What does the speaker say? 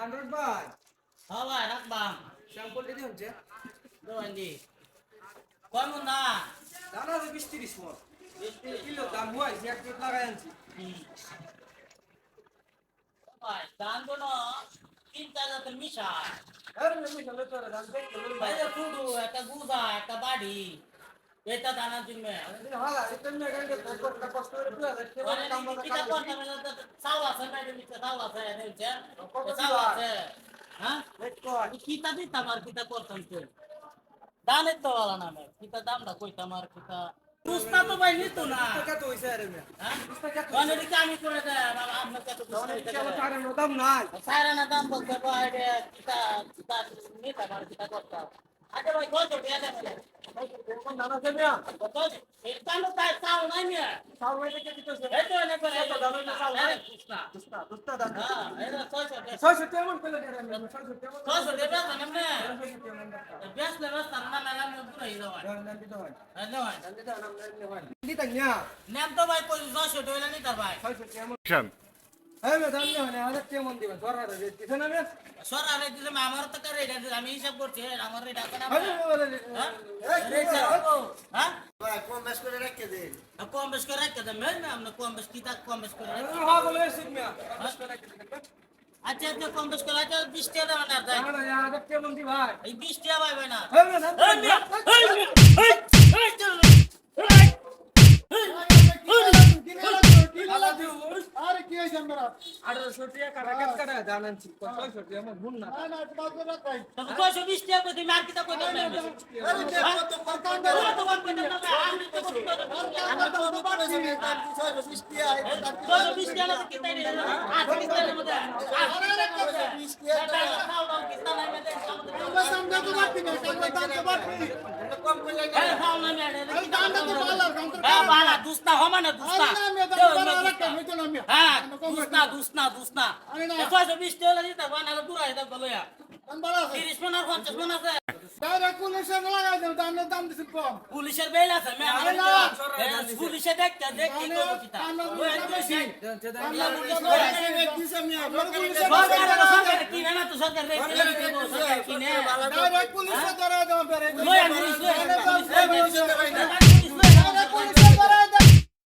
কামরুল ভাই হ্যাঁ ভাই রাখবাম স্যাম্পল দিতে হচ্ছে দোয়ান দি কমন না দানা তো 20-30 মন কিলো দাম হয় এক প্লেট লাগাই আনছি ভাই দান কোন তিনটা জাতের মিশা আরে আমি চলে তো দাম দেখতে ভাই ফুডু একটা গুজা একটা বাড়ি এটা দানার জন্য হালা এটা নিয়ে গাড়ি কষ্ট করে পুরো দেখতে মানে কাম বাতা কিটা কাম করতে মানে চাও আছে না এটা চাও আছে দেখছে কত চাও দিবা? আছে হ্যাঁ দেখো কিটা দিতাম আর কিটা করতাম তো দানের তো वाला না আমি কিটা দামটা কইতাম আর কিটা বুঝতা তো ভাই নিত না কত হইছে আরে মিয়া হ্যাঁ বুঝতে কত মানে কি আমি করে দেয় আপনার কত মানে কি আমার বুঝতে টাকার দাম নাই সারা না দাম বলতে ভাই কিটা কিটা নিতা আর কিটা করতাম আগে ভাই কত দিয়া দেন কোন দানা আছে মিয়া কত এই কালো তাই চাও নাই মিয়া সাউ হইতে কে দিতেছে এই তো না করে কত দামে না চাও নাই বুঝতা দুস্তা দাম হ্যাঁ এটা 600 600 কেমন পেলে রে আমি 600 কেমন 600 দেবে না না 600 কেমন বেশ লেবে তার না না না পুরো এই দাও দাম দিতে হয় ধন্যবাদ দাম দিতে নাম হয় দিতা নিয়া নাম তো ভাই 600 টাকা নি তার ভাই 600 কেমন এই মে দাম নিয়া মানে আরে কেমন দিবেন ধরা রে দিতে না মে সর আরে দিলে আমার তো করে এটা আমি হিসাব করছি আমার রেট আছে না হ্যাঁ ভাই কম বেশ করে রেখে দে কম বেশ করে রাখতে দেন না আমরা কম বেশ কিতা কম বেশ করে রাখি হ্যাঁ বলে এসে মিয়া বেশ করে রেখে দে আচ্ছা আচ্ছা কম বেশ করে আচ্ছা 20 টাকা দেন আর দেন না না আরে কেমন দি ভাই এই 20 টাকা ভাই না এই মে দাম এই মিয়া এই মিয়া এই চল আরে কি হইছে আমরা 1800 টাকা কাটা কেট কাটা জানাচ্ছি 600 টাকা আমার গুণ না না না বাদ করে রাখ ভাই তো 220 টাকা কই তুমি আর কিতা কই দেন আরে দেখো তো কোন দাম তো কম কই দেন না আমি তো কই দেন আমরা তো তো পাচ্ছি না তার 620 টিয়া এই 220 টাকা কিতা রে আর কিতা রে মধ্যে আরে 20 টিয়া খাও দাও কিতা নাই মধ্যে আমরা দাম তো পাচ্ছি না আমরা দাম তো পাচ্ছি কম করে এই খাও না মেরে এই দামটা তো ভালো কাউন্টার হ্যাঁ বালা দুস্তা হমানে দুস্তা আরে না আমি দাম বাড়া রাখতে হইতো না আমি হ্যাঁ দুস্তা আরে না। 120 টাকা দিতা বানা পুরা এটা বলয়া দাম বাড়া আছে 30 মন আর 50 মন আছে ডাইরেক্ট পুলিশে লাগাই দাও দাম দাম দিছি কম পুলিশের বেল আছে মে আরে না। পুলিশে দেখতে দেখ কি করব কিতা ওই দিছি দিছে আমি আপনার পুলিশে সরকার কি না তো সরকার রে সরকার কি নে ডাইরেক্ট পুলিশে ধরে দাও